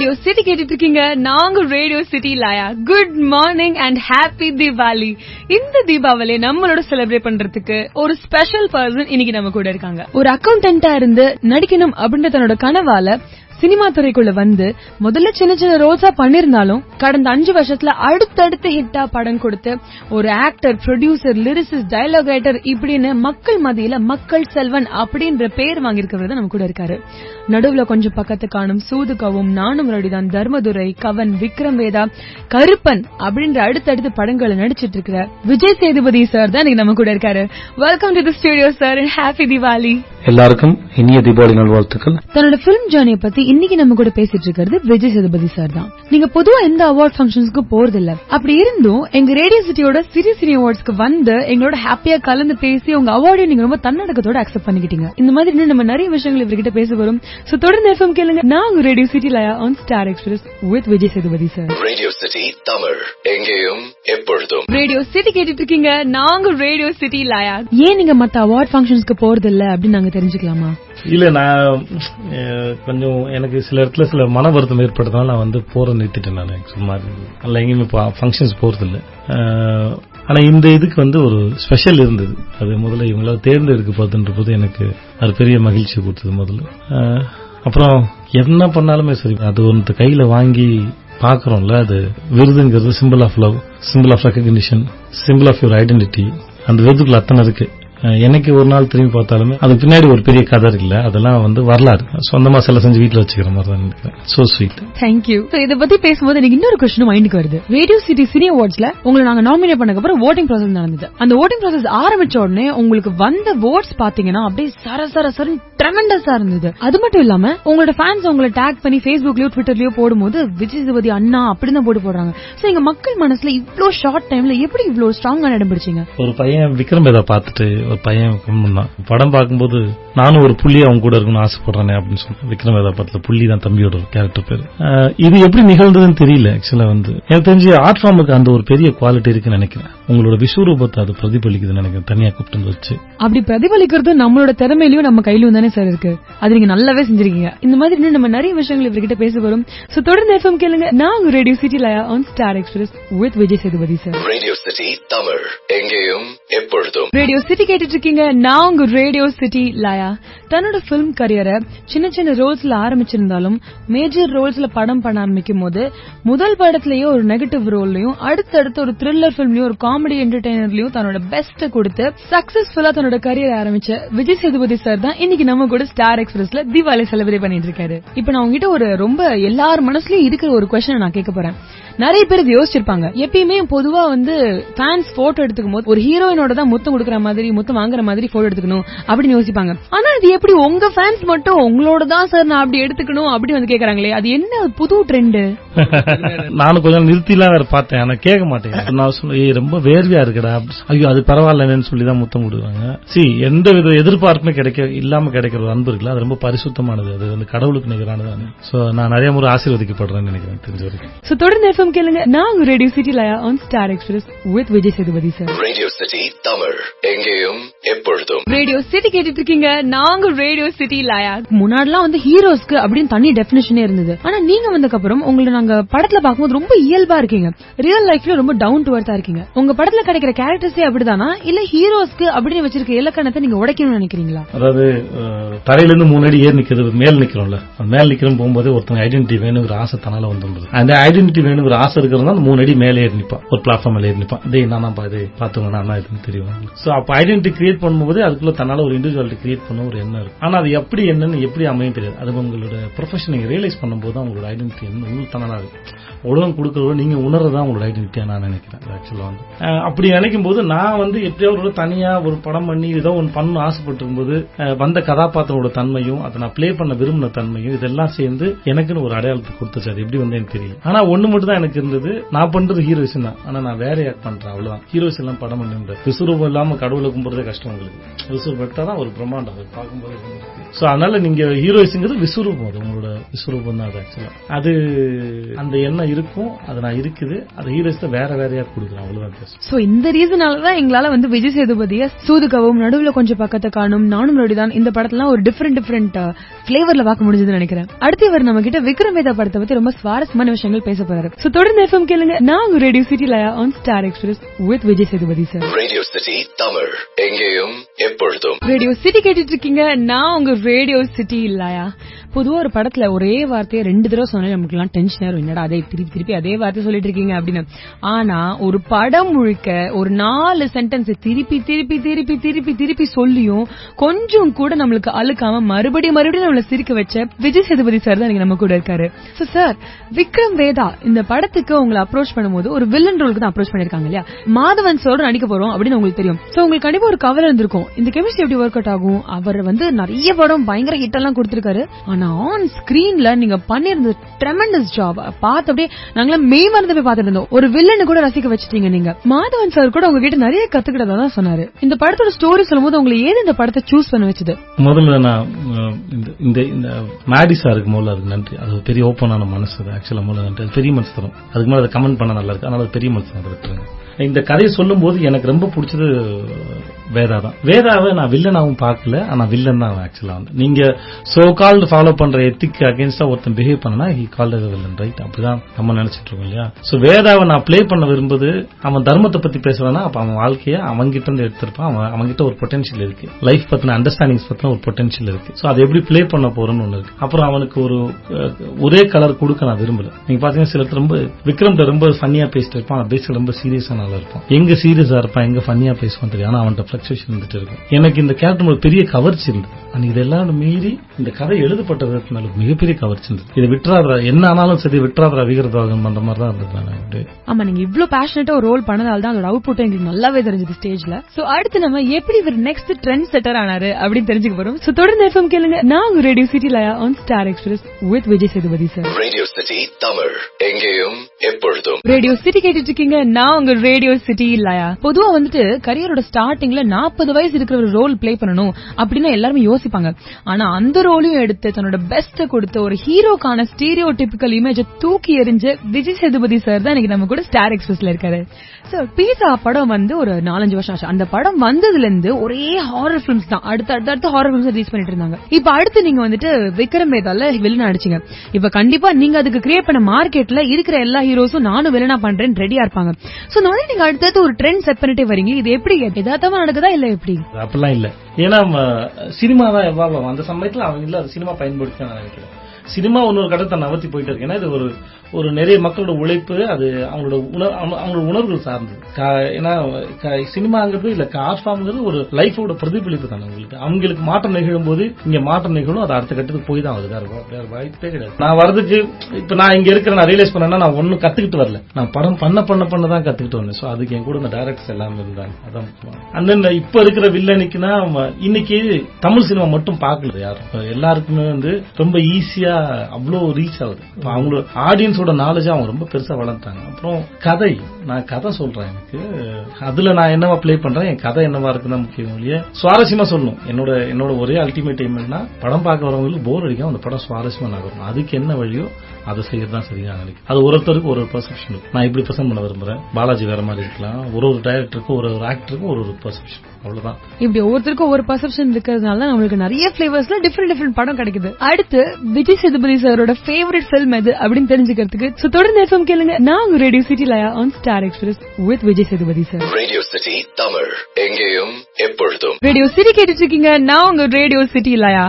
Radio city கேட்டுட்டு இருக்கீங்க. நாங்க radio city Laya. Good morning and happy Deepavali. இந்த தீபாவளி நம்மளோட செலிப்ரேட் பண்றதுக்கு ஒரு ஸ்பெஷல் பர்சன் இன்னைக்கு நம்ம கூட இருக்காங்க. ஒரு அக்கௌண்டன்டா இருந்து நடிக்கணும் அப்படின்ற தன்னோட கனவால சினிமா துறைக்குள்ள வந்து முதல்ல சின்ன சின்ன ரோல்ஸா பண்ணிருந்தாலும் கடந்த 5 வருஷத்துல அடுத்தடுத்து ஹிட்டா படம் கொடுத்து ஒரு actor, producer, lyricist, dialogue writer இப்படின்னு மக்கள் மத்தியில மக்கள் செல்வன் அப்படின்ற பேர் வாங்கியிருக்கிறது நம்ம கூட இருக்காரு. நடுவுல கொஞ்சம் பக்கத்து காணும், சூதுகவும், நானும் ரடிதான், தர்மதுரை, கவன், விக்ரம் வேதா, கருப்பன் அப்படின்ற அடுத்தடுத்து படங்களை நடிச்சிட்டு இருக்கிற விஜய் சேதுபதி சார் தான் நம்ம கூட இருக்காரு. Welcome to the studio sir and happy Deepavali. எல்லாருக்கும் இனிய தீபாவளி நல்வாழ்த்துக்கள். தன்னோட பிலிம் ஜர்னியை பத்தி இன்னைக்கு நம்ம கூட பேசிட்டு இருக்கிறது விஜய் சேதுபதி சார் தான். நீங்க பொதுவா எந்த அவார்ட் ஃபங்க்ஷன்ஸ்க்கு போறது இல்ல, அப்படி இருந்தும் எங்க ரேடியோ சிட்டியோட சினி அவார்ட்ஸ்க்கு வந்து எங்களோட ஹாப்பியா கலந்து பேசி உங்க அவார்டையும் நீங்க ரொம்ப தன்னடக்கத்தோட அக்செப்ட் பண்ணிக்கிட்டீங்க. இந்த மாதிரி இன்னும் நம்ம நிறைய விஷயங்கள் இவர்கிட்ட பேச வரும். சோ தொடர்ந்து எஃப்எம் கேளுங்க. நாங்க radio city Laya on star express with Vijay Sethupathi sir. Radio city Tamil, எங்கேயும் எப்பொழுதும். ரேடியோ சிட்டி கேட்டுட்டு இருக்கீங்க. நாங்க ரேடியோ சிட்டி லாயா. ஏன் நீங்க மத்த அவார்ட் ஃபங்க்ஷன்ஸ்க்கு போறது இல்ல அப்படின்னு நாங்க தெரிஞ்சுக்கலாமா? இல்ல, நான் கொஞ்சம் எனக்கு சில இடத்துல சில மன வருத்தம் ஏற்பட்டதால நான் வந்து போற நிறுத்திட்டேன். நான் சும்மா நல்லா எங்கேயுமே ஃபங்க்ஷன்ஸ் போறது இல்ல. ஆனா இந்த இதுக்கு வந்து ஒரு ஸ்பெஷல் இருந்தது. அது முதல்ல இவங்களால தேர்ந்தெடுக்க போதுன்ற போது எனக்கு அது பெரிய மகிழ்ச்சி கொடுத்தது முதல்ல. அப்புறம் என்ன பண்ணாலுமே சரி, அது ஒன்று கையில வாங்கி பாக்குறோம்ல, அது விருதுங்கிறது symbol of love, symbol of recognition, symbol of your identity. அந்த விருதுக்குள்ள அத்தனை இருக்கு. எனக்கு ஒரு நாள் திரும்பி பார்த்தாலுமே அதுக்கு பின்னாடி ஒரு பெரிய கதை இருக்குல்ல, அதெல்லாம் வந்து வரலாறு. சொந்தமா சில செஞ்சு வீட்டுல வச்சுக்கிற மாதிரி தான் நினைக்கிறேன். So sweet. தேங்க்யூ. இதை பத்தி பேசும்போது எனக்கு இன்னொரு கொஸ்டின் மைண்டுக்கு வருது. ரேடியோ சிட்டி சினி அவார்ட்ஸ்ல உங்களை நாங்க நாமினேட் பண்ணதுக்கு அப்புறம் வோட்டிங் ப்ராசஸ் நடந்தது. அந்த வோட்டிங் ப்ராசஸ் ஆரம்பிச்ச உடனே உங்களுக்கு வந்த வோட்ஸ் பாத்தீங்கன்னா அப்படியே சர ட்ரெமெண்டஸா இருந்தது. அது மட்டும் இல்லாம உங்களோட ஃபேன்ஸ் உங்களை டேக் பண்ணி Facebookலயோ ட்விட்டர்லயோ போடும்போது விஜய் சேதுபதி அண்ணா அப்படின்னு தான் போடுறாங்க. சோ எங்க மக்கள் மனசுல இவ்ளோ ஷார்ட் டைம்ல எப்படி இவ்ளோ ஸ்ட்ராங்கா இடம் பிடிச்சீங்க? ஒரு பையன் விக்ரம் வேதா பார்த்துட்டு ஒரு பையன் படம் பார்க்கும்போது நானும் ஒரு புள்ளி அவங்க கூட இருக்கணும்னு ஆசைப்படுறேன் அப்படின்னு சொன்னேன். விக்ரம் வேதா படத்துல புள்ளி தான் தம்பியோட ஒரு கேரக்டர் பேரு. இது எப்படி நிகழ்ந்ததுன்னு தெரியல. ஆக்சுவலா வந்து எனக்கு தெரிஞ்சு ஆர்ட் ஃபார்முக்கு அந்த ஒரு பெரிய குவாலிட்டி இருக்குன்னு நினைக்கிறேன். உங்களோட விஸ்வரூபத்தை அது பிரதிபலிக்குதுன்னு நினைக்கிறேன். தனியா கூப்பிட்டு வச்சு அப்படி பிரதிபலிக்கிறது நம்மளோட திறமையிலயும் நம்ம கையிலும் தானே சார் இருக்கு. அது நீங்க நல்லாவே செஞ்சிருக்கீங்க. இந்த மாதிரி இன்னும் நம்ம நிறைய விஷயங்கள் இவர்கிட்ட பேச வரும். சோ தொடர்ந்து எஃப்எம் கேளுங்க. நாங்க radio city Laya on star express with Vijay Sethupathi sir. Radio city Tamil, எங்கேயும் எப்பொழுதும். ரேடியோ சிட்டி கேட்டுட்டு இருக்கீங்க. நாங்க ரேடியோ சிட்டி லாயா. தன்னோட பிலிம் கரியரை சின்ன சின்ன ரோல்ஸ்ல ஆரம்பிச்சிருந்தாலும் மேஜர் ரோல்ஸ்ல படம் பண்ண ஆரம்பிக்கும் போது முதல் படத்திலேயே ஒரு நெகட்டிவ் ரோல்லையும் அடுத்தடுத்து ஒரு த்ரில்லர் பிலிம்லயும் ஒரு காமெடி என்டர்டெய்னர்லயும் தன்னோட பெஸ்ட் கொடுத்து சக்சஸ்ஃபுல்லா தன்னோட கரியர் ஆரம்பிச்ச விஜய் சேதுபதி சார் தான் இன்னைக்கு நம்ம கூட ஸ்டார் எக்ஸ்பிரஸ்ல தீபாவளி செலிப்ரேட் பண்ணிட்டு இருக்காரு. இப்ப நான் உங்ககிட்ட ஒரு ரொம்ப எல்லார் மனசுலயும் இருக்கிற ஒரு கொஸ்டின் நான் கேட்க போறேன். நிறைய பேர் யோசிச்சிருப்பாங்க, எப்பயுமே பொதுவா வந்து ஃபேன்ஸ் போட்டோ எடுத்துக்கும் போது ஒரு ஹீரோயினோட தான் முத்தம் கொடுக்கற மாதிரி, முத்தம் வாங்குற மாதிரி போட்டோ எடுத்துக்கணும் அப்படின்னு யோசிப்பாங்க. ஆனா அது எப்படி உங்க ஃபேன்ஸ் மட்டும் உங்களோட தான் சார் நான் அப்படி எடுத்துக்கணும் அப்படி வந்து கேக்குறாங்களே, அது என்ன புது ட்ரெண்ட்? நானும் கொஞ்சம் நிறுத்திலாம் வேற பார்த்தேன். ஆனா கேட்க மாட்டேன். நான் சொன்னேன், ரொம்ப வேர்வையா இருக்குடா. ஐயோ அது பரவாயில்லன்னு சொல்லிதான் முத்தம் கொடுவாங்க. எந்த வித எதிர்பார்ப்புமே இல்லாம கிடைக்கிற ஒரு அன்பு இருக்குல்ல, அது ரொம்ப பரிசுத்தமானது. அது வந்து கடவுளுக்கு நிகரானது. சோ நான் நிறைய முறை ஆசீர்வதிக்கப்படுறேன்னு நினைக்கிறேன் தெரிஞ்ச வரைக்கும். தொடர்ந்து எஃப்எம் கேளுங்க. நாங்க radio city Laya on star express with Vijay Sethupathi sir. Radio city Tamil, எங்கேயும் எப்பொழுதும். ரேடியோ சிட்டி கேட்டுட்டு இருக்கீங்க. நாங்க ரேடியோ சிட்டி லாயா. முன்னாடிலாம் வந்து ஹீரோஸ்க்கு அப்படின்னு தனி டெபினிஷனே இருந்தது. ஆனா நீங்க வந்ததுக்கு அப்புறம் உங்களை நாங்க படத்துல பார்க்கும்போது ரொம்ப இயல்பா இருக்கீங்க. ரியல் லைஃப்ல ரொம்ப டவுன் டு எர்த்தா இருக்கீங்க. உங்க படத்துல கிடைக்கிற கேரக்டர்ஸே அப்படிதானா, இல்ல ஹீரோஸ்க்கு அப்படின்னு வச்சிருக்க இலக்கணத்தை நீங்க உடைக்கணும்னு நினைக்கிறீங்களா? அதாவது தரையில இருந்து 3 அடி ஏறி நிக்கிறது, மேல் நிக்கிறோம்ல, மேல் நிக்கிறோம் போகும்போது ஒருத்தங்க ஐடென்டிட்டி வேணுங்கிற ஆசை தனால வந்துடுது. அந்த ஐடென்டிட்டி வேணுங்கிற ஆசை இருக்கிறதா அந்த 3 அடி மேலே ஏறி நிப்பான், ஒரு பிளாட்ஃபார்ம் மேல ஏறி நிப்பான். டேய் நான் பாத்துங்க நான் இதுன்னு தெரியும். சோ அப்ப ஐடென்டிட்டி கிரியேட் பண்ணும்போது அதுக்குள்ள தன்னால ஒரு இண்டிவிஜுவாலிட்டி கிரியேட் பண்ண ஒரு எண்ணம் இருக்கு. ஆனா அது எப்படி என்னன்னு எப்படி அமையும் தெரியாது. அது உங்களோட ப்ரொஃபஷன் நீங்க ரியலைஸ் பண்ணும்போது தான் உங்களோட ஐடென்டிட்டி என்ன உங்களுக்கு தன்னால இருக்கு. உலகம் கொடுக்கறத நீங்க உணர்றதா உங்களோட ஐடென்டிட்டியா நான் நினைக்கிறேன். ஆக்சுவலா வந்து அப்படி நினைக்கும் போது நான் வந்து எப்படியாவது தனியா ஒரு படம் பண்ணி ஏதோ ஒன்று பண்ண ஆசைப்பட்டு போது வந்த கதாபாத்திரோட தன்மையும் அதை நான் பிளே பண்ண விரும்பின தன்மையும் இதெல்லாம் சேர்ந்து எனக்குன்னு ஒரு அடையாளத்தை கொடுத்துச்சு. அது எப்படி வந்து எனக்கு தெரியும். ஆனா ஒண்ணு மட்டும் தான் எனக்கு இருந்தது, நான் பண்றது ஹீரோயிசம் தான். ஆனா நான் வேற ஆக்ட் பண்றேன், அவ்வளவுதான். ஹீரோயிஸ் எல்லாம் படம் பண்ண விசுரூபம் இல்லாம கடவுளை கும்பிடுறதே கஷ்டம். உங்களுக்கு விசுரூபம் விட்டாதான் ஒரு பிரம்மாண்டம் பார்க்கும்போது பார்க்கும்போது சோ அதனால நீங்க ஹீரோயிஸ்ங்கிறது விஸ்வரூபம், அது உங்களோட விஸ்வரூபம் தான். அது ஆக்சுவலா அது அந்த எண்ணம் இருக்கும், அது நான் இருக்குது, அது ஹீரோயிஸ் வேற வேறையா கொடுக்குறேன், அவ்வளவுதான். சோ இந்த ரீசனாலதான் எங்களால விஜய் சேதுபதியை சூதுகவும் நடுவுல கொஞ்சம் பக்கத்தை காணும் நானும் நொடிதான் இந்த படத்துல ஒரு டிஃபரெண்ட் பிளேவர்ல பார்க்க முடிஞ்சதுன்னு நினைக்கிறேன். அடுத்து இவர் நம்ம கிட்ட விக்ரம் வேதா படத்தை பத்தி ரொம்ப சுவாரஸ்யமான விஷயங்கள் பேச போறாரு. சோ தொடர்ந்து எஃப்எம் கேளுங்க. நான் ரேடியோ சிட்டி லயா on star express with Vijay Sethupathi sir. Radio city Tamil எங்கேயும் எப்பொழுதும். ரேடியோ சிட்டி கேட்டுட்டு இருக்கீங்க. நான் உங்க ரேடியோ சிட்டி லயா. பொதுவா ஒரு படத்துல ஒரே வார்த்தையை 2 தடவை சொன்னா நமக்கு எல்லாம் டென்ஷன் ஆகும். என்னடா அதே திருப்பி அதே வார்த்தை சொல்லிட்டு இருக்கீங்க அப்படின்னு. ஆனா ஒரு படம் முழுக்க ஒரு 4 சென்டென்ஸ் திருப்பி சொல்லியும் கொஞ்சம் கூட நம்மளுக்கு அழுக்காம மறுபடியும் நம்மள சிரிக்க வச்ச விஜய் சேதுபதி சார் தான் நம்ம கூட இருக்காரு. சோ சார், விக்ரம் வேதா இந்த படத்துக்கு உங்களை அப்ரோச் பண்ணும்போது ஒரு வில்லன் ரோலுக்கு தான் அப்ரோச் பண்ணிருக்காங்க இல்லையா? மாதவன் சாரோட நடிக்க போறோம் அப்படின்னு உங்களுக்கு தெரியும். சோ உங்களுக்கு கண்டிப்பா ஒரு கவலை இருந்திருக்கும், இந்த கெமிஸ்ட்ரி எப்படி ஒர்க் அவுட் ஆகும்? அவர் நிறைய படம் பயங்கர ஹிட் எல்லாம் கொடுத்திருக்காரு. ஆனா ஆன் ஸ்கிரீன்ல நீங்க பண்ணிருந்த ட்ரெமெண்டஸ் ஜாப் பார்த்து அப்படியே நாங்கள மெய் மறந்து போய் பார்த்துட்டு இருந்தோம். ஒரு வில்லனை கூட ரசிக்க வச்சிட்டீங்க நீங்க. மாதவன் சார் கூட உங்ககிட்ட நிறைய கத்துக்கிட்டதா தான் சொன்னாரு. இந்த படத்தோட ஸ்டோரி சொல்லும்போது உங்களை ஏது இந்த படத்தை சூஸ் பண்ண வச்சது? முதல்ல நான் இந்த மேடி சாருக்கு முதல்ல அதுக்கு நன்றி. அது பெரிய ஓப்பனான மனசு. ஆக்சுவலா முதல்ல நன்றி, அது பெரிய மனசு தரும். அதுக்கு மேலே அதை கமெண்ட் பண்ண நல்லா இருக்கு, அதனால பெரிய மனசு விட்டுருங்க. இந்த கதையை சொல்லும் போது எனக்கு ரொம்ப பிடிச்சது வேதா தான். வேதாவை நான் வில்லனாவும் பார்க்கல, ஆனா வில்லன் தான் ஆக்சுவலா. நீங்க சோ கால்டு ஃபாலோ பண்ற எத்திக்கு அகைன்ஸ்டா ஒருத்தன் பிஹேவ் பண்ணா he called as villain, right? அப்படிதான் நம்ம நினைச்சிட்டு இருக்கோம் இல்லையா? சோ வேதாவை நான் பிளே பண்ண விரும்புது, அவன் தர்மத்தை பத்தி பேசுறானா அப்ப அவன் வாழ்க்கைய அவங்கிட்ட இருந்து எடுத்திருப்பான். அவங்கிட்ட ஒரு பொட்டன்ஷியல் இருக்கு, லைஃப் பத்தின அண்டர்ஸ்டாண்டிங்ஸ் பத்தின ஒரு பொட்டன்ஷியல் இருக்கு. சோ அதை எப்படி பிளே பண்ண போறோம்னு ஒண்ணு இருக்கு. அப்புறம் அவனுக்கு ஒரு ஒரே கலர் கொடுக்க நான் விரும்பல. நீங்க பாத்தீங்கன்னா சில ரொம்ப விக்ரம் ரொம்ப ஃபன்னியா பேசிட்டு இருப்பான், பேச ரொம்ப சீரியஸா நல்லா இருப்பான். எங்க சீரியஸா இருப்பான், எங்க ஃபன்னியா பேசுவான் தெரியும். ஆனா அவன்கிட்ட பிளக்சுவேஷன் இருந்துட்டு இருக்கும். எனக்கு இந்த கேரக்டர் ஒரு பெரிய கவர்ச்சி இருந்தது. இதெல்லாம் மீறி இந்த கதை எழுதப்பட்ட விதத்தினால மிகப்பெரிய கவர்ச்சி இருந்தது. இதை விட்டுறாதா, என்ன ஆனாலும் சரி விட்டுறாதா வீரத்வாகம் அந்த மாதிரி தான் இருந்தது. ஆமா, நீங்க இவ்ளோ பேஷனேட்டா ஒரு ரோல் பண்ணதால தான் அதோட அவுட்புட் எங்களுக்கு நல்லாவே தெரிஞ்சது ஸ்டேஜ்ல. சோ அடுத்து நம்ம எப்படி இவர் நெக்ஸ்ட் ட்ரெண்ட் செட்டர் ஆனாரு அப்படின்னு தெரிஞ்சுக்க போறோம். சோ தொடர்ந்து எஃப்எம் கேளுங்க. நான் ரேடியோ சிட்டி லயா on star express with Vijay Sethupathi sir. Radio city Tamil எங்கேயும் எப்பொழுதும். ரேடியோ சிட்டி கேட்டுட்டு இருக்கீங்க. நான் உங்க ரேடியோ சிட்டி லயா. பொதுவா கரியரோட ஸ்டார்டிங்ல 40 வயசு இருக்கிற ஒரு ரோல் பிளே பண்ணணும் அப்படின்னு எல்லாருமே யோசிப்பாங்க. ஆனா அந்த ரோலையும் எடுத்து தன்னோட பெஸ்ட் கொடுத்து ஒரு ஹீரோக்கான ஸ்டீரியோ டிபிக்கல் இமேஜ தூக்கி எறிஞ்ச விஜய் சேதுபதி சார் தான் இன்னைக்கு நம்ம கூட ஸ்டார் எக்ஸ்பிரஸ்ல இருக்காரு. சார், பீஸா படம் ஒரு 4-5 வருஷம் ஆச்சு. அந்த படம் வந்ததுல இருந்து ஒரே ஹாரர் பிலிம்ஸ் தான், அடுத்த ஹாரர் பிலிம்ஸ் ரிலீஸ் பண்ணிட்டு இருந்தாங்க. இப்ப அடுத்து நீங்க விக்ரம் வேதால வில்லனா அடிச்சீங்க. இப்ப கண்டிப்பா நீங்க அதுக்கு கிரியேட் பண்ண மார்க்கெட்ல இருக்கிற எல்லா ஹீரோஸும் நானும் வில்லனா பண்றேன்னு ரெடியா இருப்பாங்க. சோ நீங்க அடுத்தது ஒரு ட்ரெண்ட் செட் பண்ணிட்டே வரீங்க. இது எப்படி யதார்த்தமா நடக்குதா இல்ல எப்படி? அப்படிலாம் இல்ல. ஏன்னா சினிமா தான் எவால்வ் ஆகும். அந்த சமயத்துல அவங்க இல்ல அது சினிமா பயன்படுத்தி நான் நினைக்கிறேன். சினிமா ஒன்னொரு கடத்தை நகர்த்தி போயிட்டு இருக்கு. ஏன்னா இது ஒரு நிறைய மக்களோட உழைப்பு, அது அவங்களோட உணர்வுகள் சார்ந்தது. ஏன்னா சினிமாங்கிறது இல்ல ஆர்ட் ஃபார்ம்ங்கிறது ஒரு லைஃபோட பிரதிபலிப்பு தானே. அவங்களுக்கு மாற்றம் நிகழும் போது இங்க மாற்றம் நிகழும், அது அடுத்த கட்டத்துக்கு போய் தான் வருது. வேற வாய்ப்பே கிடையாது. நான் வரதுக்கு இப்ப நான் இங்க இருக்கிற நான் ரியலைஸ் பண்ணேன்னா நான் ஒன்னும் கத்துக்கிட்டு வரல, நான் படம் பண்ண தான் கத்துக்கிட்டு வந்தேன். சோ அதுக்கு என் கூட இந்த டைரக்டர்ஸ் எல்லாமே இருந்தாங்க. அதான் முக்கியம். இப்ப இருக்கிற வில்லனுக்குன்னா இன்னைக்கு தமிழ் சினிமா மட்டும் பாக்கல யாரும், எல்லாருக்குமே ரொம்ப ஈஸியா அவ்வளவு ரீச் ஆகுது. அவங்களோட ஆடியன்ஸோட நாலேஜ் அவங்க ரொம்ப பெருசா வளர்த்தாங்க. அப்புறம் நான் கதை சொல்றேன், எனக்கு அதுல நான் என்னவா பிளே பண்றேன், என் கதை என்னவா இருக்குன்னு முக்கியம் இல்லையா, சுவாரஸ்யமா சொல்லணும். என்னோட ஒரே அல்டிமேட் எய்ம்னா படம் பார்க்க வரவங்களுக்கு போர் அடிக்கும், அந்த படம் சுவாரஸ்யமா நகரும். அதுக்கு என்ன வழியோ அதை செய்யறதுதான் சரியா நினைக்கும். அது ஒருத்தருக்கு ஒரு பெர்செப்ஷன். நான் இப்படி பிரசன்ட் பண்ண விரும்புறேன், பாலாஜி வேற மாதிரி இருக்கலாம், ஒரு டைரக்டருக்கும் ஒரு ஆக்டருக்கும் ஒரு பெர்செப்ஷன், அவ்வளவுதான். இப்படி ஒவ்வொருத்தருக்கும் ஒரு பெர்செப்ஷன் இருக்கிறதுனால நம்மளுக்கு நிறைய ஃபிளேவர்ஸ்ல டிஃபரெண்ட் படம் கிடைக்குது. அடுத்து விஜய் சேதுபதி சாரோட ஃபேவரட் ஃபில்ம் எது அப்படின்னு தெரிஞ்சுக்கிறதுக்கு தொடர்ந்து எஃப்எம் கேளுங்க. நான் ரேடியோ சிட்டி லயா on star express with Vijay Sethupathi sir. Radio city Tamil எங்கேயும் எப்பொழுதும். ரேடியோ சிட்டி கேட்டுட்டு இருக்கீங்க. நான் உங்க ரேடியோ சிட்டி லயா.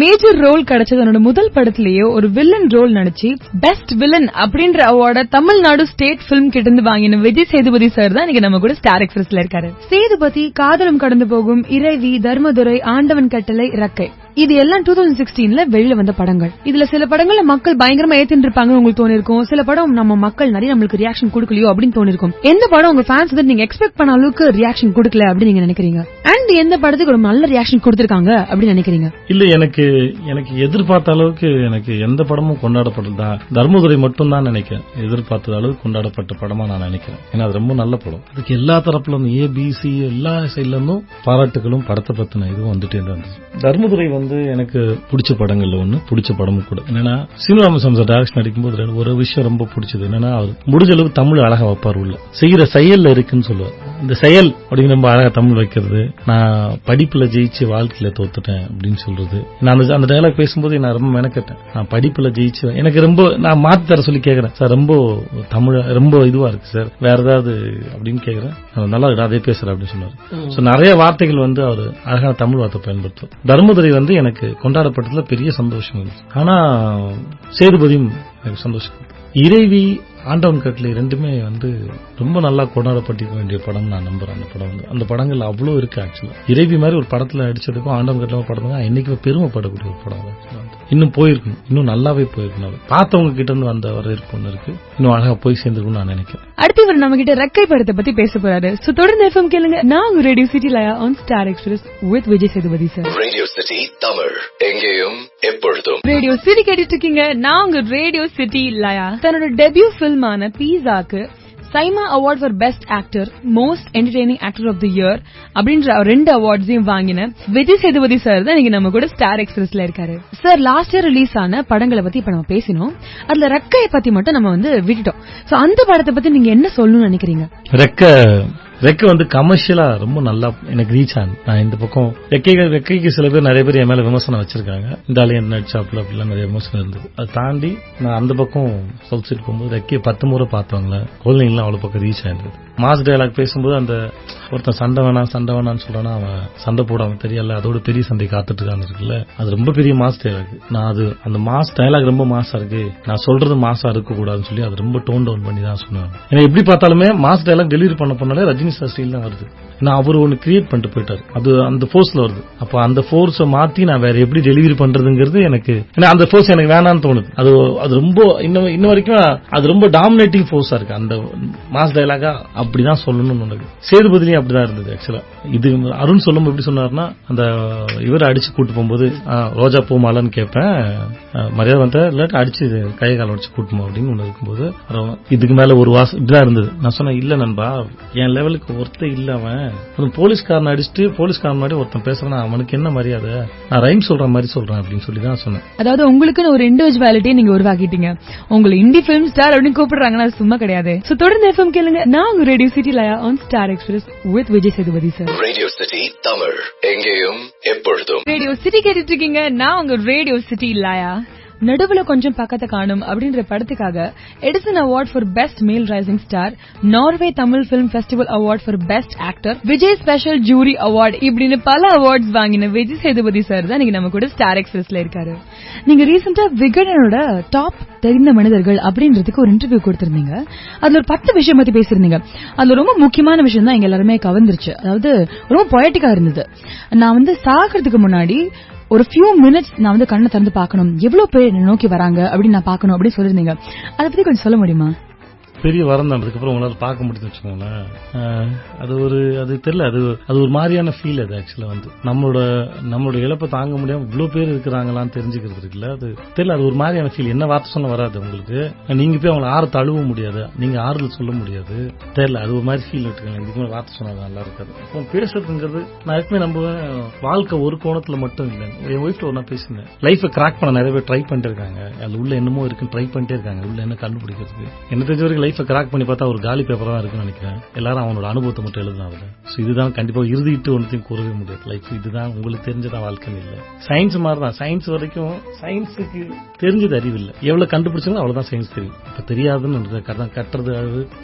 மேஜர் ரோல் கிடைச்சது என்னோட முதல் படத்திலேயே ஒரு வில்லன் ரோல் நடிச்சு பெஸ்ட் வில்லன் அப்படின்ற அவார்ட தமிழ்நாடு ஸ்டேட் பிலிம் கிட்ட இருந்து வாங்கின விஜய் சேதுபதி சார் தான் இன்னைக்கு நம்ம கூட ஸ்டார் எக்ஸ்பிரஸ்ல இருக்காரு. சேதுபதி, காதலும் கடந்து போகும், இறைவி, தர்மதுரை, ஆண்டவன் கட்டளை, ரக்கை, இது எல்லாம் 2016ல வெளியில வந்த படங்கள். இதுல சில படங்கள்ல மக்கள் பயங்கரமா ஏத்திட்டு இருப்பாங்க உங்களுக்கு தோணிருக்கும். சில படம் நம்ம மக்கள் நிறைய நம்மளுக்கு ரியாக்ஷன் கொடுக்கலையோ அப்படின்னு தோணிருக்கும். எந்த படம் உங்க ஃபேன்ஸ் நீங்க எக்ஸ்பெக்ட் பண்ண அளவுக்கு ரியாக்ஷன் கொடுக்கல அப்படின்னு நீங்க நினைக்கிறீங்க? அண்ட் எந்த படத்துக்கு ஒரு நல்ல ரியாக்ஷன் கொடுத்திருக்காங்க அப்படின்னு நினைக்கிறீங்க? இல்ல, எனக்கு எதிர்பார்த்த அளவுக்கு எனக்கு எந்த படமும் கொண்டாடப்பட்டதா தர்மதுரை மட்டும் தான் நினைக்கிறேன். எதிர்பார்த்த அளவுக்கு கொண்டாடப்பட்ட படமா நான் நினைக்கிறேன். ஏன்னா அது ரொம்ப நல்ல படம். அதுக்கு எல்லா தரப்புல ABC எல்லா சைட்ல இருந்தும் பாராட்டுகளும் படத்தை பத்தின இதுவும் வந்துட்டே இருந்துச்சு. தர்மதுரை வந்து எனக்கு பிடிச்ச படங்கள்ல ஒண்ணு, பிடிச்ச படமும் கூட. என்னன்னா சீனிவாசன் டைரக்ஷன் நடிக்கும்போது ஒரு விஷயம் ரொம்ப பிடிச்சது என்னன்னா, அவர் முடிஞ்ச அளவுக்கு தமிழ் அழகா வைப்பார், உள்ள செய்யற செயல்ல இருக்குன்னு சொல்லுவார். இந்த செயல் அப்படின்னு ரொம்ப அழகா தமிழ் வைக்கிறது. நான் படிப்புல ஜெயிச்சு வாழ்க்கையில தோத்துட்டேன் அப்படின்னு சொல்றது. நான் அந்த டயலாக் பேசும்போது நான் ரொம்ப மெனக்கட்டேன். நான் படிப்புல ஜெயிச்சு எனக்கு ரொம்ப நான் மாத்தி தர சொல்லி கேக்குறேன் சார், ரொம்ப தமிழ் ரொம்ப இதுவா இருக்கு சார், வேற ஏதாவது அப்படின்னு கேக்குறேன். நல்லா அதே பேசுற அப்படின்னு சொன்னாரு. நிறைய வார்த்தைகள் வந்து அவர் அழகான தமிழ் வார்த்தை பயன்படுத்தும். தர்மதுரை வந்து எனக்கு கொண்டாடப்பட்டதுல பெரிய சந்தோஷம் இருக்கு. ஆனா சேதுபதியும் எனக்கு சந்தோஷம். இறைவி, ஆண்டவன் கட்டளை ரெண்டுமே வந்து ரொம்ப நல்லா கொண்டாடப்பட்டிருக்க வேண்டிய படம் நான் நம்புறேன். அந்த படம் வந்து அந்த படங்கள் அவ்வளவு இருக்கு. ஆக்சுவலா இறைவி மாதிரி ஒரு படத்துல அடிச்சதுக்கும் ஆண்டவன் கட்டளை படம் இன்னைக்கு பெருமைப்படக்கூடிய ஒரு படம். இன்னும் போயிருக்கணும், இன்னும் நல்லாவே போயிருக்கணும். பார்த்தவங்க கிட்ட இருந்து வந்த வரவேற்பு ஒண்ணு இருக்கு, இன்னும் அழகா போய் சேர்ந்துருக்கும் நான் நினைக்கிறேன். அடுத்து இவர் நம்ம கிட்ட ரெக்கை படத்தை பத்தி பேச போறாரு. சோ தொடர்ந்து எஃப்எம் கேளுங்க. நான் உங்க ரேடியோ சிட்டி லயா on star express with Vijay Sethupathi sir. Radio city Tamil எங்கேயும் எப்பொழுதும். ரேடியோ சிட்டி கேட்டுட்டு இருக்கீங்க. நான் உங்க ரேடியோ சிட்டி லயா. தன்னோட டெபியூ பிலிமான பீஸாக்கு SIIMA award for best actor, most entertaining actor of the year அப்படின்ற 2 அவார்ட்ஸையும் வாங்கின விஜய் சேதுபதி சார் தான் இன்னைக்கு நம்ம கூட ஸ்டார் எக்ஸ்பிரஸ்ல இருக்காரு. சார் லாஸ்ட் இயர் ரிலீஸ் ஆன படங்களை பத்தி இப்ப நம்ம பேசினோம். அதுல ரெக்கையை பத்தி மட்டும் நம்ம வந்து விட்டுட்டோம். சோ அந்த படத்தை பத்தி நீங்க என்ன சொல்லணும்னு நினைக்கிறீங்க? ரெக்கை வந்து கமர்ஷியலா ரொம்ப நல்லா எனக்கு ரீச் ஆனது. நான் இந்த பக்கம் ரெக்கைக்கு சில பேர் நிறைய பேர் என் மேல விமர்சனம் வச்சிருக்காங்க, இந்த ஆளு என்ன நடிச்சாப்ல அப்படிலாம் நிறைய விமர்சனம் இருந்தது. அதை தாண்டி நான் அந்த பக்கம் சவுத் சைட் போகும்போது ரெக்கையை 10 முறை பார்த்தவங்கள குழந்தைங்களாம் அவ்வளவு பக்கம் ரீச் ஆயிருந்தது. மாஸ் டயலாக் பேசும்போது அந்த ஒருத்தன் சண்டை வேணான்னு சொல்றானா, அவன் சண்டை போட அவன் தெரியல, அதோட பெரிய சண்டை காத்துட்டு இருக்கான்னு இருக்குல்ல, அது ரொம்ப பெரிய மாஸ் டயலாக். நான் அது அந்த மாஸ் டயலாக் ரொம்ப மாசா இருக்கு, நான் சொல்றது மாசா இருக்க கூடாதுன்னு சொல்லி அது ரொம்ப டோன் டவுன் பண்ணி தான் சொன்னாங்க. ஏன்னா எப்படி பார்த்தாலுமே மாஸ் டயலாக் டெலிவரி பண்ணாலே ரஜினி ஸ்டைல் தான் வருது. நான் அவர் ஒன்னு கிரியேட் பண்ணிட்டு போயிட்டாரு, அது அந்த போர்ஸ்ல வருது. அப்ப அந்த போர்ஸை மாத்தி நான் வேற எப்படி டெலிவரி பண்றதுங்கிறது எனக்கு, அந்த போர்ஸ் எனக்கு வேணான்னு தோணுது. அது ரொம்ப இன்ன வரைக்கும் அது ரொம்ப டாமினேட்டிங் போர்ஸா இருக்கு. அந்த மாஸ் டயலாகா அப்படிதான் சொல்லணும்னு சேதுபதிலையும் அப்படிதான் இருந்தது. ஆக்சுவலா இது அருண் சொல்லும் எப்படி சொன்னாருன்னா, அந்த இவரை அடிச்சு கூட்டு போகும்போது ரோஜா பூ மாலன்னு கேட்பேன், மரியாதை வந்த இல்லாட்டி அடிச்சு கை கால அடிச்சு கூட்டுமா அப்படின்னு ஒண்ணு இருக்கும்போது இதுக்கு மேல ஒரு வாசம் இப்படிதான் இருந்தது. நான் சொன்னேன், இல்ல நண்பா, என் லெவலுக்கு ஒருத்தர் இல்ல, அவன் போலீஸ்காரன் அடிச்சுட்டு போலீஸ்காரன் முன்னாடி ஒருத்தன் பேசுறான், அவனுக்கு என்ன மரியாதை, நான் ரைம் சொல்ற மாதிரி சொல்றேன் அப்படின்னு சொல்லி தான் சொன்னேன். அதாவது உங்களுக்குன்னு ஒரு இண்டிவிஜுவாலிட்டியை நீங்க உருவாக்கிட்டீங்க. உங்களை இண்டி பிலிம் ஸ்டார் அப்படின்னு கூப்பிடுறாங்கன்னா சும்மா கிடையாது. சோ தொடர்ந்து எஃப்எம் கேளுங்க. நான் உங்க ரேடியோ சிட்டி லயா on star express with Vijay Sethupathi sir. Radio city Tamil எங்கேயும் எப்பொழுதும். ரேடியோ சிட்டி கேட்டுட்டு இருக்கீங்க. நான் உங்க ரேடியோ சிட்டி லயா. நடுவுல கொஞ்சம் பக்கத்தை காணும் அப்படின்ற படத்துக்காக Edison award for best male rising star, Norway Tamil film festival award for best actor, Vijay special jury award இப்படின்னு பல அவார்ட்ஸ் வாங்கின விஜய் சேதுபதி சார் தான் நீங்க நம்ம கூட ஸ்டார் எக்ஸ்பிரஸ்ல இருக்காரு. நீங்க ரீசெண்டா விகடனோட டாப் தெரிந்த மனிதர்கள் அப்படின்றதுக்கு ஒரு இன்டர்வியூ கொடுத்திருந்தீங்க. அதுல ஒரு 10 விஷயம் பத்தி பேசிருந்தீங்க. அதுல ரொம்ப முக்கியமான விஷயம் தான் எங்க எல்லாருமே கவர்ந்துருச்சு. அதாவது ரொம்ப பொயட்டிக்கா இருந்தது. நான் வந்து சாகிறதுக்கு முன்னாடி ஒரு ஃபியூ மினிட்ஸ் நான் வந்து கண்ணை திறந்து பார்க்கணும், எவ்வளவு பேர் என்ன நோக்கி வராங்க அப்படின்னு நான் பார்க்கணும் அப்படின்னு சொல்லிருந்தீங்க. அதை பத்தி கொஞ்சம் சொல்ல முடியுமா? பெரிய வரம் தான். அதுக்கப்புறம் உங்களால பார்க்க முடியுது வச்சுக்கோங்களேன். அது தெரியல, அது ஒரு மாதிரியான ஃபீல். அது ஆக்சுவலா வந்து நம்மளோட இழப்பை தாங்க முடியாம இவ்வளவு பேர் இருக்கிறாங்களான்னு தெரிஞ்சுக்கிறது இருக்குல்ல, அது தெரியல, அது ஒரு மாதிரியான ஃபீல். என்ன வார்த்தை சொல்ல வராது உங்களுக்கு, நீங்க போய் அவங்களை ஆறு தழுவ முடியாது, நீங்க ஆறுதல் சொல்ல முடியாது, தெரியல, அது ஒரு மாதிரி ஃபீல் விட்டுருக்காங்க. இதுக்கு மேலே வார்த்தை சொன்னா நல்லா இருக்காது. இப்போ பேசுறதுங்கிறது நான் எப்பவுமே நம்புவேன், வாழ்க்கை ஒரு கோணத்துல மட்டும் இல்லை. என் ஒய்ஃப்ல ஒன்னா பேசினேன், லைஃபை கிராக் பண்ண நிறைய பேர் ட்ரை பண்ணிட்டு இருக்காங்க, அது உள்ள என்னமோ இருக்குன்னு ட்ரை பண்ணிட்டே இருக்காங்க, உள்ள என்ன கண்டுபிடிக்கிறதுக்கு. என்ன தெரிஞ்ச வரைக்கும் லைஃபை கிராக் பண்ணி பார்த்தா ஒரு காலி பேப்பரா இருக்குன்னு நினைக்கிறேன். எல்லாரும் அவனோட அனுபவத்தை மட்டும் எழுதுனாங்க. இதுதான் கண்டிப்பா இறுதிட்டு ஒன்றையும் கூறவே முடியாது. லைஃப் இதுதான் உங்களுக்கு தெரிஞ்சதான் வாழ்க்கைன்னு இல்லை. சயின்ஸ் மாதிரி தான். சயின்ஸ் வரைக்கும் சயின்ஸுக்கு தெரிஞ்சது அறிவு இல்லை. எவ்வளவு கண்டுபிடிச்சாலும் அவ்வளவுதான் சயின்ஸ் தெரியும். இப்ப தெரியாதுன்னு கட்டுறது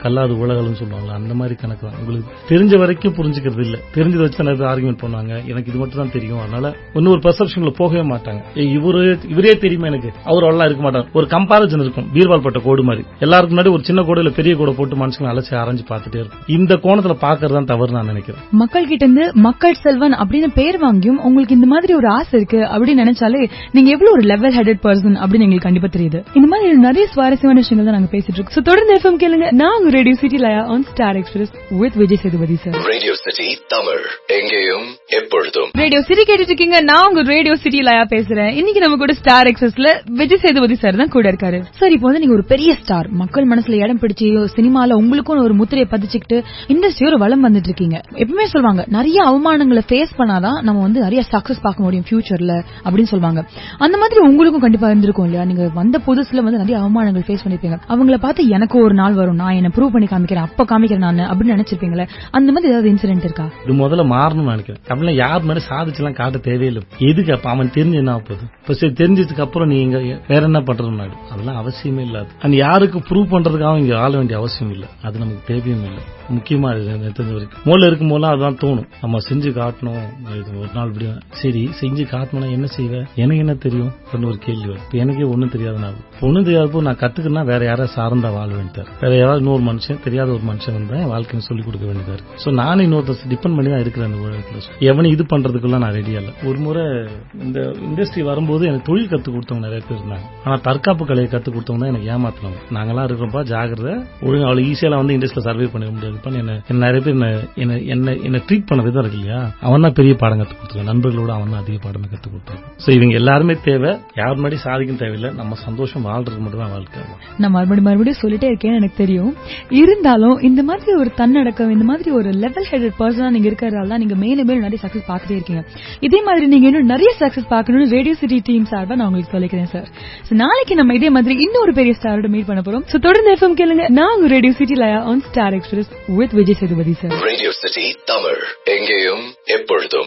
கல்லாது உலகம்னு சொல்லுவாங்க, அந்த மாதிரி கணக்கு தான். உங்களுக்கு தெரிஞ்ச வரைக்கும் புரிஞ்சுக்கிறது இல்லை. தெரிஞ்சதை வச்சு நிறைய ஆர்குமெண்ட் பண்ணுவாங்க, எனக்கு இது மட்டும் தான் தெரியும், அதனால இன்னொரு பெர்செப்ஷன்ல போகவே மாட்டாங்க. இவரே தெரியுமா எனக்கு, அவர் அவ்வளவு இருக்க மாட்டாங்க. ஒரு கம்பாரிசன் இருக்கும், பீர்பால் பட்ட கோடு மாதிரி. எல்லாருக்கும் முன்னாடி ஒரு சின்ன கோடு இல்ல பெரிய கோடை போட்டு மனுஷங்களை அழைச்சி ஆராய்ச்சி பார்த்துட்டே இருக்கும். இந்த கோணத்துல பாக்குறதுதான் தவறு நான் நினைக்கிறேன். மக்கள் கிட்ட இருந்து மக்கள் செல்வன் அப்படின்னு பேர் வாங்கியும் உங்களுக்கு இந்த மாதிரி ஒரு ஆசை இருக்கு அப்படின்னு நினைச்சாலே நீங்க எவ்வளவு ஒரு லெவல் ஹெடட் பர்சன் அப்படின்னு எங்களுக்கு கண்டிப்பா தெரியுது. இந்த மாதிரி நிறைய சுவாரஸ்யமான விஷயங்கள் தான் நாங்க பேசிட்டு இருக்கோம். தொடர்ந்து எஃப்எம் கேளுங்க. நான் உங்க ரேடியோ சிட்டி லயா on star express with Vijay Sethupathi sir. Radio city Tamil எங்கேயும் எப்பொழுதும். ரேடியோ சிட்டி கேட்டுட்டு இருக்கீங்க. நான் உங்க ரேடியோ சிட்டி லயா பேசுறேன். இன்னைக்கு நம்ம கூட ஸ்டார் எக்ஸ்பிரஸ்ல விஜய் சேதுபதி சார் தான் கூட இருக்காரு. சார் இப்போ வந்து நீங்க ஒரு பெரிய ஸ்டார், மக்கள் மனசுல இடம் பிடிச்சி சினிமால உங்களுக்கும் ஒரு முத்திரையை பதிச்சுக்கிட்டு இண்டஸ்ட்ரியோட வளம் வந்துட்டு இருக்கீங்க. எப்பவுமே சொல்லுவாங்க நிறைய அவமானங்களை ஃபேஸ் பண்ணாதான் நம்ம வந்து நிறைய சக்சஸ் பார்க்க முடியும் ஃபியூச்சர்ல அப்படின்னு சொல்லுவாங்க. அந்த மாதிரி உங்களுக்கும் கண்டிப்பா இருந்திருக்கும் இல்லையா? நீங்க வந்த புதுசுல வந்து நிறைய அவமானங்கள் ஃபேஸ் பண்ணிருப்பீங்க. அவங்கள பார்த்து எனக்கு ஒரு நாள் வரும், நான் என்ன ப்ரூவ் பண்ணி காமிக்கிறேன், அப்ப காமிக்கிறேன் நான் அப்படின்னு நினைச்சிருப்பீங்களே. அந்த மாதிரி ஏதாவது இன்சிடென்ட் இருக்கா? இது முதல்ல மாறணும்னு நினைக்கிறேன். அப்படின்னா யார் மாதிரி சாதிச்செல்லாம் காட்ட தேவையில்லை. எதுக்கு அப்ப அவன் தெரிஞ்சு என்ன போகுது? இப்ப சரி தெரிஞ்சதுக்கு அப்புறம் நீங்க வேற என்ன பண்றது? அதெல்லாம் அவசியமே இல்லாது. அந்த யாருக்கு ப்ரூவ் பண்றதுக்காக இங்க ஆள வேண்டிய அவசியம் இல்லை. அது நமக்கு தேவையும் இல்லை. முக்கியமா தெரிஞ்ச வரைக்கும் மூல இருக்கும் போல அதுதான் தோணும். நம்ம செஞ்சு காட்டணும். ஒரு நாள் இப்படி சரி செஞ்சு காட்டணும்னா என்ன செய்வேன், எனக்கு என்ன தெரியும் ஒரு கேள்வி வரும். இப்ப எனக்கே ஒண்ணும் தெரியாது. நான் ஒண்ணும் தெரியாதப்போ நான் கத்துக்கணும்னா வேற யாராவது சார்ந்தா வாழ வேண்டியது. வேற யாராவது இன்னொரு மனுஷன் தெரியாத ஒரு மனுஷன் வந்தா என் வாழ்க்கைன்னு சொல்லிக் கொடுக்க வேண்டியதா இருக்கு. சோ நானும் இன்னொருத்தர் டிபெண்ட் பண்ணி தான் இருக்கிறேன் அந்த உலகத்துல. எவனும் இது பண்றதுக்குள்ள நான் ரெடியா இல்ல. ஒரு முறை இந்த இண்டஸ்ட்ரி வரும்போது எனக்கு தொழில் கத்துக் கொடுத்தவங்க நிறைய பேர் இருந்தாங்க. ஆனா தற்காப்பு கலையை கத்துக் கொடுத்தவங்க தான் எனக்கு ஏமாத்தினவங்க. நாங்கெல்லாம் இருக்கிறப்பா ஜாகிரதை ஒழுங்கு அவ்வளவு ஈஸியா வந்து இண்டஸ்ட்ரியில சர்வே பண்ண முடியாது. நிறைய பேர் என்ன ட்ரீட் பண்ண விதம் இருக்கு இல்லையா, அவன் தான் பெரிய பாடம் கத்துக் கொடுத்துருக்கான். நண்பர்களோட அவன் தான் அதிக பாடமே கத்துக் கொடுத்துருக்கான். சோ இவங்க எல்லாருமே தேவை. யார் முன்னாடி சாதிக்கும் தேவையில்லை. நம்ம சந்தோஷம் வாழ்றது மட்டும் தான் வாழ்க்கை. நான் மறுபடியும் சொல்லிட்டே இருக்கேன்னு எனக்கு தெரியும். இருந்தாலும் இந்த மாதிரி ஒரு தன்னடக்கம், இந்த மாதிரி ஒரு லெவல் ஹெடட் பர்சனா நீங்க இருக்கிறதால தான் நீங்க மேலும் மேலும் நிறைய சக்சஸ் பார்த்துட்டே இருக்கீங்க. இதே மாதிரி நீங்க இன்னும் நிறைய சக்சஸ் பார்க்கணும்னு ரேடியோ சிட்டி டீம் சார்பா நான் உங்களுக்கு சொல்லிக்கிறேன் சார். நாளைக்கு நம்ம இதே மாதிரி இன்னொரு பெரிய ஸ்டாரோட மீட் பண்ண போறோம். சோ தொடர்ந்து எஃப்எம் கேளுங்க. நான் உங்க ரேடியோ சிட்டி லயா on star express with Vijay Sethupathi sir. Radio city Tamil எங்கேயும் எப்பொழுதும்.